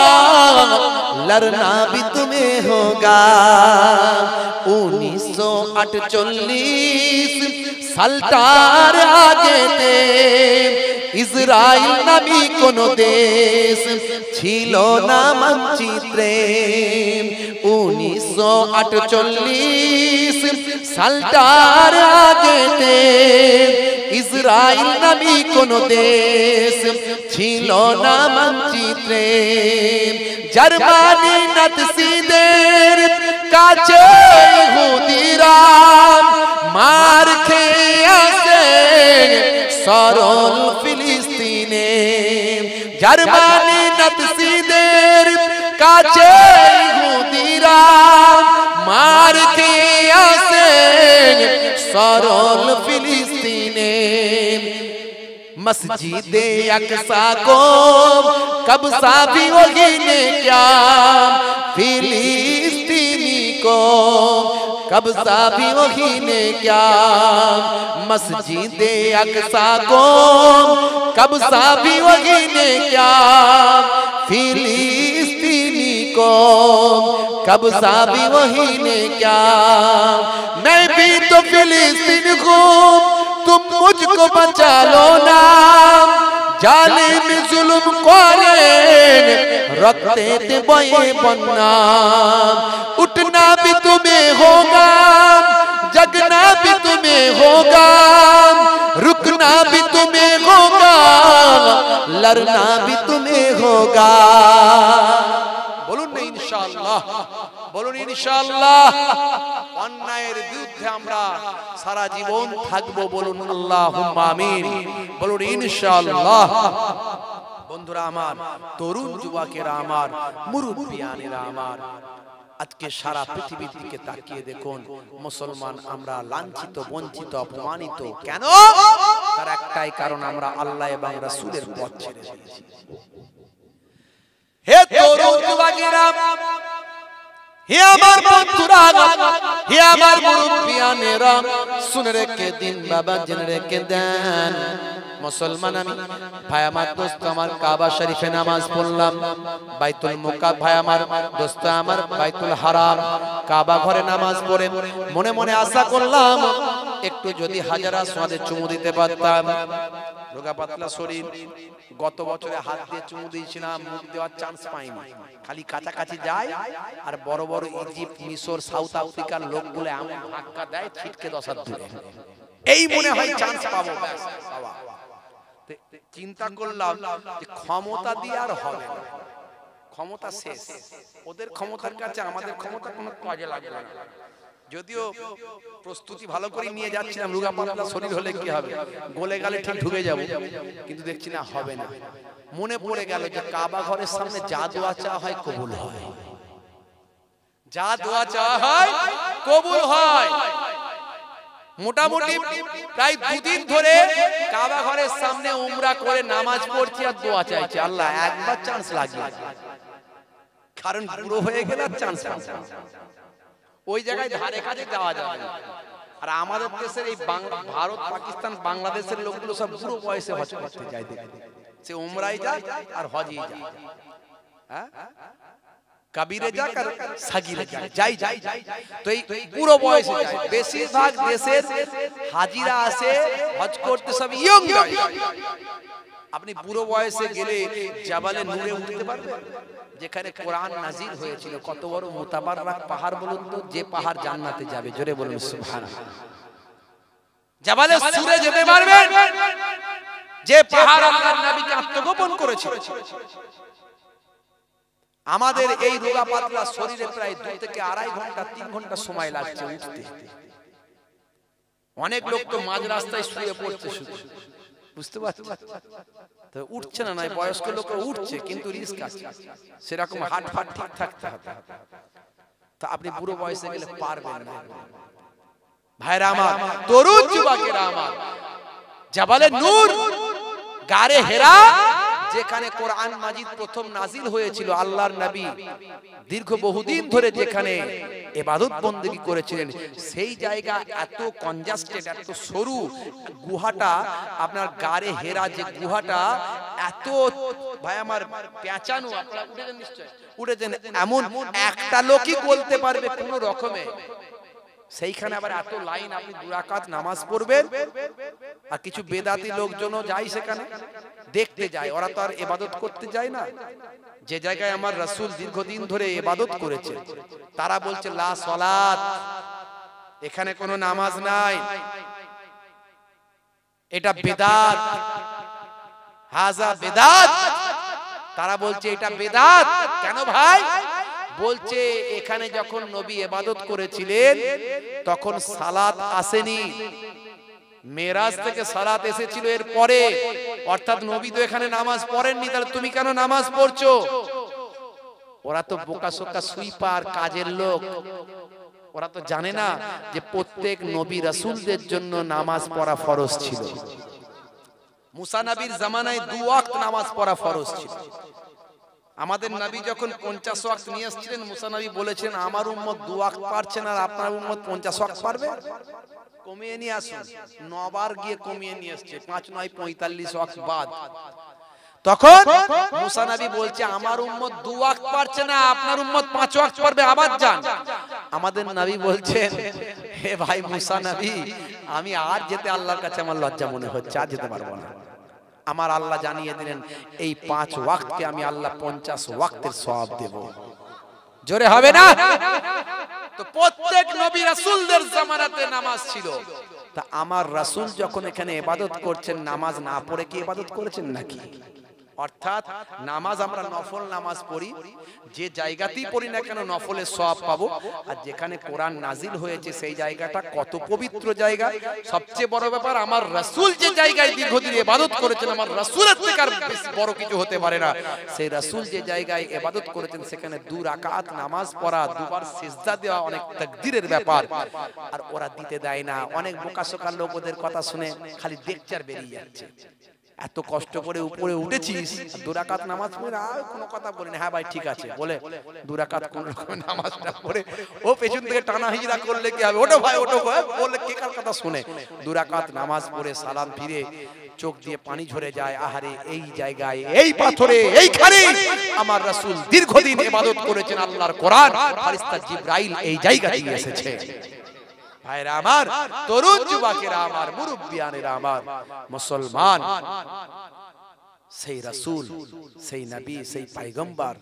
लड़ना भी तुम्हें होगा। 1948 সালটার আগেতে ইসরায়েল নামী কোন দেশ ছিল না মানচিত্রে। 1948 সালটার আগেতে ইসরায়েল নামী কোন দেশ ছিল না মানচিত্রে। জার্মানি নাৎসিদের কাছে ইহুদিরা মার খেয়ে আসে সরল ফিলিস্তিনে। জার্মানি নাৎসিদের কাছে ইহুদিরা মার খেয়ে আসে সরল ফিলিস্তিনে। मस्जिदे अक्सा को कब्जा भी वही ने क्या, फिलिस्तीनी को कब्जा भी वही ने क्या। मस्जिदे अक्सा को कब्जा भी वही ने क्या, फिलिस्तीनी को कब्जा भी वही ने क्या। मैं भी तो फिलिस्तीन हूँ, तुम मुझको बचा लो ना, जालिम जुल्म करें रखते थे बये बन्ना। उठना भी तुम्हें होगा, जगना भी तुम्हें होगा, रुकना भी तुम्हें होगा, लड़ना भी तुम्हें होगा। बोलूं ना इंशाअल्लाह, बोलूं इंशाअल्लाह। অন্যায়ের বিরুদ্ধে আমরা সারা জীবন থাকবো, বলুন আল্লাহুম্মা আমিন, বলুন ইনশাআল্লাহ। বন্ধুরা আমার, তরুণ যুবকেরা আমার, মুরব্বিয়ানেরা আমার, আজকে সারা পৃথিবীর দিকে তাকিয়ে দেখুন, মুসলমান আমরা লাঞ্ছিত, বঞ্চিত, অপমানিত। কেন? তার একটাই কারণ, আমরা আল্লাহ এবং রাসূলের পথ ছেড়ে দিয়েছি। হে তরুণ যুবকেরা, হে আমার বন্ধুরা, হে আমার মুরব্বিয়ানেরা, শুনে রেখে দিন বাবা, জেনে রেখে দেন। মুসলমান আমি ভাই আমার, দোস্ত আমার, কাবা শরীফে নামাজ পড়লাম, বাইতুল মুকাদ্দাস ভাই আমার, দোস্ত আমার, বাইতুল হারাম কাবা ঘরে নামাজ পড়ে মনে মনে আশা করলাম একটু যদি হাজার আসওয়াদে চুমু দিতে পারতাম। রোগা পাতলা শরীর, গত বছরে হাত দিয়ে চুমু দিয়েছিলাম, মুখ দেওয়ার চান্স পাইনি, খালি কাছাকাছি যায় আর বড় বড় ইজিপ্ট, মিশর, সাউথ আফ্রিকার লোকগুলো এমন ধাক্কা দেয় ছিটকে 10 হাত দূরে, এই মনে হয় চান্স পাবো। বাবা চিন্তা করলাম যে ক্ষমতা দিয়ে আর হবে না, ক্ষমতা শেষ, ওদের ক্ষমতার কাছে আমাদের ক্ষমতা কোনো কাজে লাগবে না। যদিও প্রস্তুতি ভালো করে নিয়ে যাচ্ছিলাম, রোগা পাতলা শরীর হলে কি হবে, গলে গেলে ঠিক ঢুকে যাব, কিন্তু দেখছি না হবে না। মনে পড়ে গেল যে কাবা ঘরের সামনে যা দোয়া চাওয়া হয় কবুল হয়, যা দোয়া চাওয়া হয় কবুল হয়। মোটামুটি প্রায় 2 দিন ধরে কাবা ঘরের সামনে উমরা করে নামাজ পড়ছি আর দোয়া চাইছি, আল্লাহ একবার চান্স লাগিয়ে, কারণ বুড়ো হয়ে গেলে আর চান্স পাবে না, ওই জায়গায় ধারে কাছে যাওয়া যাবে না। আর আমাদের দেশের এই ভারত, পাকিস্তান, বাংলাদেশের লোকগুলো সব বুড়ো বয়সে হজ করতে যায়, সে উমরাই যায় আর হজই যায়, হ্যাঁ কবিরে যাক আর সাগিরে যাই যাই। তো এই পুরো বয়সে যায়, বেশিরভাগ দেশের হাজিরা আসে হজ করতে সব ইয়ং গাই। আপনি পুরো বয়সে গেলে জাবালে নূরে উঠতে পারবেন, যেখানে কোরআন নাজিল হয়েছিল। কত বড় মুতাবাররাক পাহাড় বলুন তো, যে পাহাড় জান্নাতে যাবে, জোরে বলুন সুবহানাল্লাহ। জাবালে সূরে যেতে পারবেন, যে পাহাড় আল্লাহর নবীকে আত্মগোপন করেছিল। আমাদের এই রোগা পাতলা শরীরে প্রায় 2 থেকে 2.5 ঘন্টা 3 ঘন্টা সময় লাগছে উঠতে। অনেক লোক তো মাঝ রাস্তায় শুয়ে পড়ছে শুধু, বুঝতে পারছেন? তো উঠছে না, নয় বয়স্ক লোক উঠছে কিন্তু রিস্ক আছে, সেরকম হাট ফাট ঠিক থাকতে হবে। তা আপনি বুড়ো বয়সে গেলে পারবেন না। ভাইরা আমার, তরুণ যুবকেরা আমার, জাবালে নূর গারে হেরা যেখানে কোরআন মাজিদ প্রথম নাজিল হয়েছিল, আল্লাহর নবী দীর্ঘ বহুদিন ধরে যেখানে ইবাদত বন্দেগী করেছিলেন, সেই জায়গা এত কনজাস্টেড, এত সরু গুহাটা, আপনার গারে হেরা যে গুহাটা এত, ভাই আমার পেঁচানো, আপনারা উঠেছেন নিশ্চয়, উঠেছেন, এমন একটা লোকই বলতে পারবে কোন রকমে। সেইখানে আবার এত লাইন, আপনি 2 রাকাত নামাজ পড়বেন, আর কিছু বেদাতি লোকজনও যায় সেখানে দেখতে যায়, ওরা তো আর ইবাদত করতে যায় না। যে জায়গায় আমার রাসূল দীর্ঘদিন ধরে ইবাদত করেছে, তারা বলছে লা সালাত, এখানে কোনো নামাজ নাই, এটা বেদাত, হাজা বেদাত। তারা বলছে এটা বেদাত। কেন ভাই? বলছে এখানে যখন নবী ইবাদত করেছিলেন তখন সালাত আসেনি, মেরাজ থেকে সালাত এসেছিল এর পরে, অর্থাৎ নবী তো এখানে নামাজ পড়েননি, তাহলে তুমি কেন নামাজ পড়ছো? ওরা তো বোকাশোকা সুইপার কাজের লোক, ওরা তো জানে না যে প্রত্যেক নবী রাসূলদের জন্য নামাজ পড়া ফরজ ছিল। মুসা নবীর জামানায় 2 ওয়াক্ত নামাজ পড়া ফরজ ছিল। আমাদের নবী যখন 50 ওয়াক্ত নিয়ে আসছিলেন, মুসা নবী বলেছেন আমার উম্মত 2 ওয়াক্ত পারছেন আর আপনার উম্মত 50 ওয়াক্ত পারবে, কমিয়ে নিয়ে আসুন। 9 বার গিয়ে কমিয়ে নিয়ে আসছে, 5 9 45 ওয়াক্ত বাদ। তখন মুসা নবী বলছে আমার উম্মত 2 ওয়াক্ত পারছে না, আপনার উম্মত 5 ওয়াক্ত পারবে, আবার যান। আমাদের নবী বলছেন হে ভাই মুসা নবী, আমি আর যেতে আল্লাহর কাছে আমার লজ্জা মনে হচ্ছে, আর যেতে পারবো না। আমার আল্লাহ জানিয়ে দিলেন এই 5 ওয়াক্তকে আমি আল্লাহ 50 ওয়াক্তের সওয়াব দেব। জোরে হবে না? তো প্রত্যেক নবী রাসূলদের জামানাতে নামাজ ছিল। তা আমার রাসূল যখন এখানে ইবাদত করছেন, নামাজ না পড়ে কি ইবাদত করেছেন নাকি? অর্থাৎ নামাজ আমরা নফল নামাজ পড়ি, যে জায়গাতেই পড়ি না কেন নফলের সওয়াব পাবো। আর যেখানে কোরআন নাজিল হয়েছে সেই জায়গাটা কত পবিত্র জায়গা। সবচেয়ে বড় ব্যাপার, আমার রাসূল যে জায়গায় দীর্ঘদিন ইবাদত করেছেন, আমার রাসূলের থেকে আর বেশি বড় কিছু হতে পারে না। সেই রাসূল যে জায়গায় ইবাদত করেছেন সেখানে 2 রাকাত নামাজ পড়া, 2 বার সিজদা দেওয়া অনেক তাকদীরের ব্যাপার, আর ওরা দিতে দেয় না। অনেক বোকাশোকা লোক ওদের কথা শুনে খালি লেকচার বেরিয়ে যাচ্ছে। এত কষ্ট করে উপরে উঠেছিস, 2 রাকাত নামাজ পড়ে আর কোনো কথা বলিনি, হ্যাঁ ভাই ঠিক আছে বলে 2 রাকাত কোন রকম নামাজ না পড়ে ও পেছন থেকে টানা হিজরা করলে কি হবে, ওঠো ভাই ওঠো বলে কে কার কথা শুনে 2 রাকাত নামাজ পড়ে সালাম ফিরে চোখ দিয়ে পানি ঝরে যায়। আহারে এই জায়গায়, এই পাথরে, এইখানে আমার রাসূল দীর্ঘদিন ইবাদত করেছেন। আল্লাহর কোরআন, ফেরেশতা জিবরাইল এই জায়গাতেই এসেছে। ভাইরা আমার, তরুণ যুবকেরা আমার, মুরব্বিয়ানেরা আমার, মুসলমান, সেই রাসূল, সেই নবী, সেই পয়গম্বর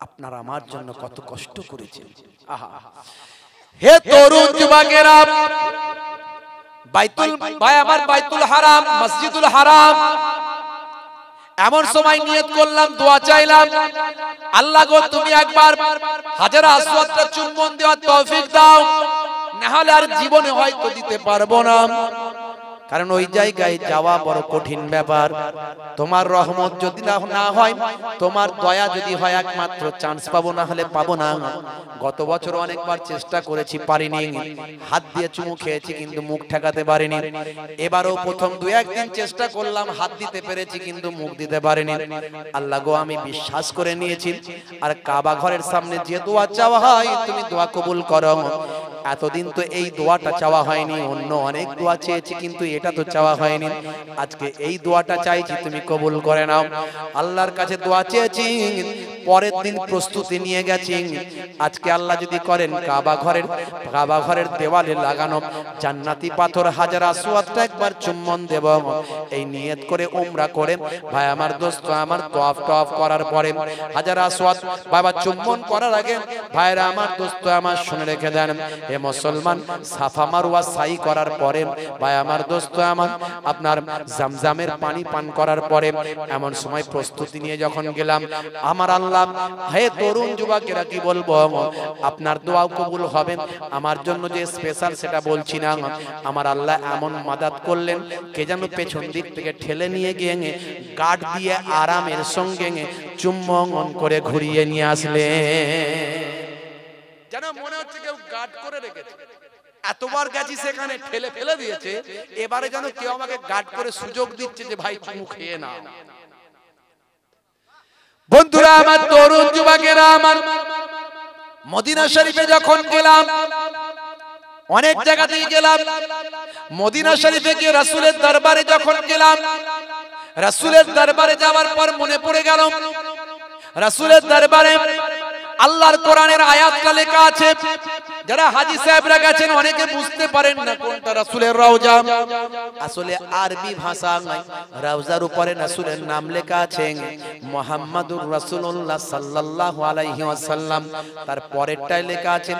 আপনার আমার জন্য কত কষ্ট করেছেন। আহা, হে তরুণ যুবকেরা, বাইতুল, ভাই আমার বাইতুল হারাম, মসজিদুল হারাম, এমন সময় নিয়ত করলাম, দোয়া চাইলাম, আল্লাহ গো তুমি একবার হাজার আসওয়াদটা চুম্বন দেওয়ার তৌফিক দাও, না হলে আর জীবনে হয়তো দিতে পারবো না। কারণ ওই জায়গায় যাওয়া বড় কঠিন ব্যাপার। তোমার রহমত যদি না হয়, তোমার দয়া যদি হয়, একমাত্র চান্স পাবো, না হলে পাবো না। গত বছর অনেকবার চেষ্টা করেছি, পারিনি। হাত দিয়ে চুমু খেয়েছি কিন্তু মুখ ঠেকাতে পারিনি। এবারও প্রথম 2-1 দিন চেষ্টা করলাম, হাত দিতে পেরেছি কিন্তু মুখ দিতে পারিনি। আল্লাহ গো আমি বিশ্বাস করে নিয়েছি, আর কাবা ঘরের সামনে যে দোয়া চাওয়া হয় তুমি দোয়া কবুল করো। এতদিন তো এই দোয়াটা চাওয়া হয়নি, অন্য অনেক দোয়া চেয়েছি কিন্তু এটা তো চাওয়া হয়নি। আজকে এই দোয়াটা চাইছি, তুমি কবুল করে নাও। আল্লাহর কাছে দোয়া চেয়েছি, পরের দিন প্রস্তুতি নিয়ে গেছি। আজকে আল্লাহ যদি করেন কাবা ঘরের দেওয়ালে লাগানো জান্নাতি পাথর হাজার আসওয়াদটা একবার চুম্বন দেব, এই নিয়ত করে উমরা করে ভাই আমার দোস্ত আমার তওয়াফ করার পরে হাজার আসওয়াদ বাবা চুম্বন করার আগে ভাইরা আমার দোস্ত আমার শুনে রেখে দেন, হে মুসলমান, সাফা মারওয়া সাই করার পরে ভাই আমার দোস্ত আমার আপনার জামজামের পানি পান করার পরে এমন সময় প্রস্তুতি নিয়ে যখন গেলাম, আমার আল্লাহ সুবহানাল্লাহ। হে তরুণ যুবকেরা, কি বলবো, আপনার দোয়া কবুল হবে। আমার জন্য যে স্পেশাল সেটা বলছি না, আমার আল্লাহ এমন মাদাত করলেন, কে যেন পেছন দিক থেকে ঠেলে নিয়ে গিয়ে গার্ড দিয়ে আরামের সঙ্গে চুম্বন করে ঘুরিয়ে নিয়ে আসলে, যেন মনে হচ্ছে কেউ গার্ড করে রেখেছে। এতবার গেছি সেখানে, ঠেলে ফেলে দিয়েছে, এবারে যেন কেউ আমাকে গার্ড করে সুযোগ দিচ্ছে যে ভাই চুমু খেয়ে না। বন্ধুরা আমার, তরুণ যুবকেরা আমার, মদিনা শরীফে যখন গেলাম, অনেক জায়গাতেই গেলাম, মদিনা শরীফে গিয়ে রাসূলের দরবারে যখন গেলাম, রাসূলের দরবারে যাওয়ার পর মনে পড়ে গেল, রাসূলের দরবারে আল্লাহর কোরআনের আয়াতটা লেখা আছে। যারা হাজী সাহেবরা গেছেন অনেকে বুঝতে পারেন না কোনটা রাসূলের রওজা। আসলে আরবি ভাষা নয়, রওজার উপরে রাসূলের নাম লেখা আছে মুহাম্মাদুর রাসূলুল্লাহ সাল্লাল্লাহু আলাইহি ওয়াসাল্লাম। তার পরেরটাই লেখা আছে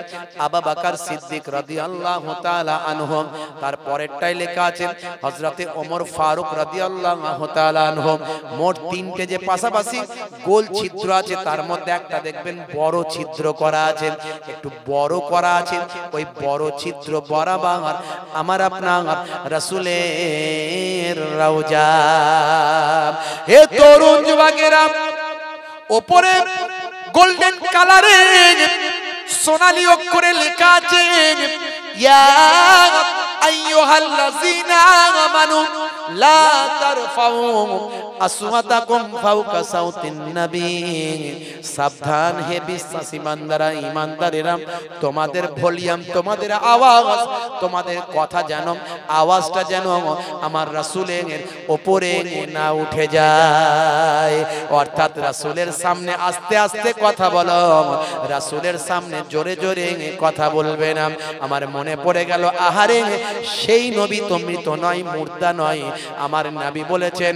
আবু বকর সিদ্দিক রাদিয়াল্লাহু তাআলা আনহু। তার পরেরটাই লেখা আছে হযরতে ওমর ফারুক রাদিয়াল্লাহু তাআলা আনহু। মোট তিনটে যে পাশাপাশি গোল ছিদ্র আছে, তার মধ্যে একটা দেখবেন বড় ছিদ্র করা আছে, একটু বড় করা আছে। ওই বড় ছিদ্র বরাবর আমার আপনার রাসূলের রওজা। হে তরুণ যুবকেরা, উপরে গোল্ডেন কালারের সোনালী অক্ষরে লেখা আছে ইয়া আইয়ুহাল্লাযীনা আমানু লা তারফাউ আসওয়াতাকুম ফাওকা সাউতিন নবী। সাবধান হে বিশ্বাসী বান্দারা, ঈমানদারেরা, তোমাদের ভলিউম, তোমাদের আওয়াজ, তোমাদের কথা যেন, আওয়াজটা যেন আমার রাসূলের উপরে না উঠে যায়। অর্থাৎ রাসূলের সামনে আস্তে আস্তে কথা বলো, রাসূলের সামনে জোরে জোরে কথা বলবে না। আমার মনে পড়ে গেল, আহারে সেই নবী তো মৃত নয়, মুর্দা নয়। আমার নবী বলেছেন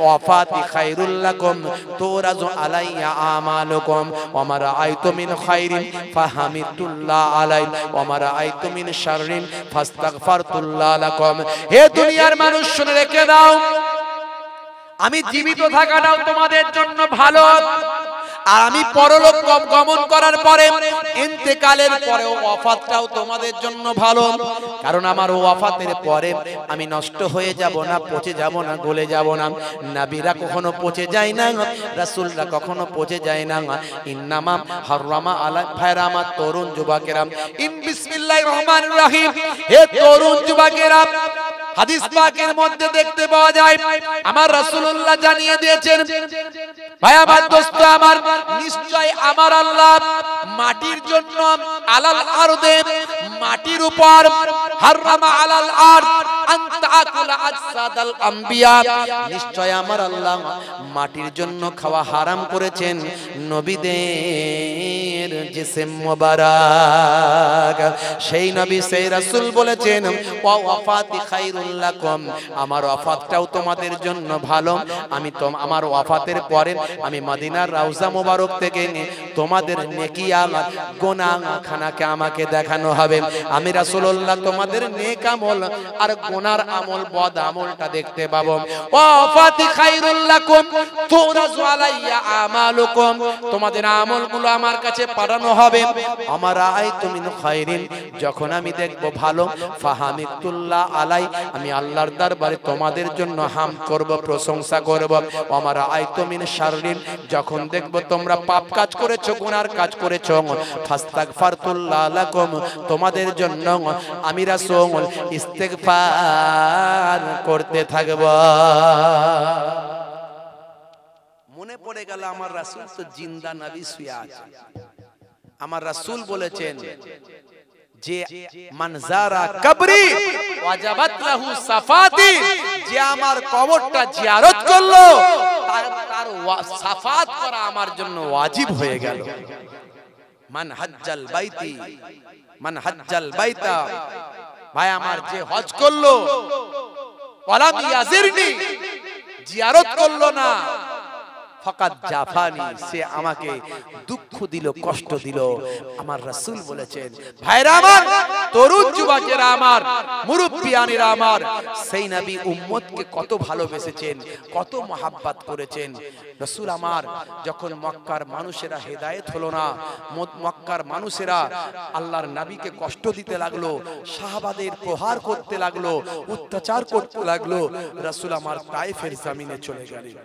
ওয়াফাতি খায়রুল লাকুম তুরাজু আলাইয়া আমালুকুম ওয়া মা রাআইতু মিন খায়রিন ফাহামিদুল্লাহ আলাই ওয়া মা রাআইতু মিন শাররিন ফাস্তাগফারতুল্লাহ লাকুম। হে দুনিয়ার মানুষ, শুনে রেখে দাও, আমি জীবিত থাকাটাও তোমাদের জন্য ভালো, আর আমি পরলোক গমন করার পরে, ইন্তেকালের পরে ওয়াফাতটাও তোমাদের জন্য ভালো। কারণ আমার ওয়াফাতের পরে আমি নষ্ট হয়ে যাব না, পচে যাব না, গলে যাব না। নবীরা কখনো পচে যায় না, রাসূলরা কখনো পচে যায় না। ইন্নামা হারামা আলা ফায়রামা। তরুণ যুবকেরা, ইন বিসমিল্লাহির রহমানির রহিম। হে তরুণ যুবকেরা, হাদিস পাকের মধ্যে দেখতে পাওয়া যায় আমার রাসূলুল্লাহ জানিয়ে দিয়েছেন, ভাই আমার, দোস্ত আমার, নিশ্চয় আমার আল্লাহ মাটির জন্য আলাল আরদে, মাটির উপর, হারামা আলাল আরদ আন তাকুল আজসাদাল আম্বিয়া, নিশ্চয় আমার আল্লাহ মাটির জন্য খাওয়া হারাম করেছেন নবীদের জিসম মোবারক। সেই নবী, সেই রাসূল বলেছেন ওয়া ওয়াফাতি খায়রুল লাকুম, আমার ওয়াফাতটাও তোমাদের জন্য ভালো। আমি তো আমার ওয়াফাতের পরে আমি মদিনার রওজা মোবারক থেকে তোমাদের নেকি আর গুনাহ খানাকে আমাকে দেখানো হবে। আমি রাসূলুল্লাহ তোমাদের নেক আমল আর গুনার আমল, বদ আমলটা দেখতে পাবো। ওয়াফাতি খায়রুল লাকুম তুরাজু আলাইয়া আমালুকুম, তোমাদের আমলগুলো আমার কাছে পাঠানো হবে। আমার আইতু মিন খায়রিন, যখন আমি দেখব ভালো, ফাহামিদুল্লাহ আলাই, আমি আল্লাহর দরবারে তোমাদের জন্য হাম করব, প্রশংসা করব। আমার আইতু মিন শাররিন, যখন দেখব তোমরা পাপ কাজ করেছো, গুনার কাজ করেছো, ফাস্তাগফারতুল্লাহ লাকুম, তোমাদের জন্য আমি রাসূল ইস্তিগফার করতে থাকব। মনে পড়ে গেল, আমার রাসূল তো জিন্দা নবী শুয়ে আছে। আমার রাসূল বলেছেন যে মান যারা কবরি ওয়াজাবাত লাহু সাফাতি, যে আমার কবরটা জিয়ারত করলো তার সাফাত করা আমার জন্য ওয়াজিব হয়ে গেল। মান হাজ্জাল বাইতি, মান হাজ্জাল বাইতা, ভাই আমার, যে হজ করলো ওয়ালাম ইয়াজিরনি, জিয়ারত করলো না, ফাকাদ জাফানি, সে আমাকে দুঃখ দিল, কষ্ট দিল। আমার রাসূল বলেছেন, ভাইরা আমার, তরুণ যুবকেরা আমার, মুরব্বিয়ানেরা আমার, সেই নবী উম্মতকে কত ভালোবেসেছেন, কত মহাব্বত করেছেন। রাসূল আমার যখন মক্কার মানুষেরা হেদায়েত হলো না, মক্কার মানুষেরা আল্লাহর নবীকে কষ্ট দিতে লাগলো, সাহাবাদের প্রহার করতে লাগলো, অত্যাচার করতে লাগলো, রাসূল আমার তায়েফের জমিনে চলে গেলেন।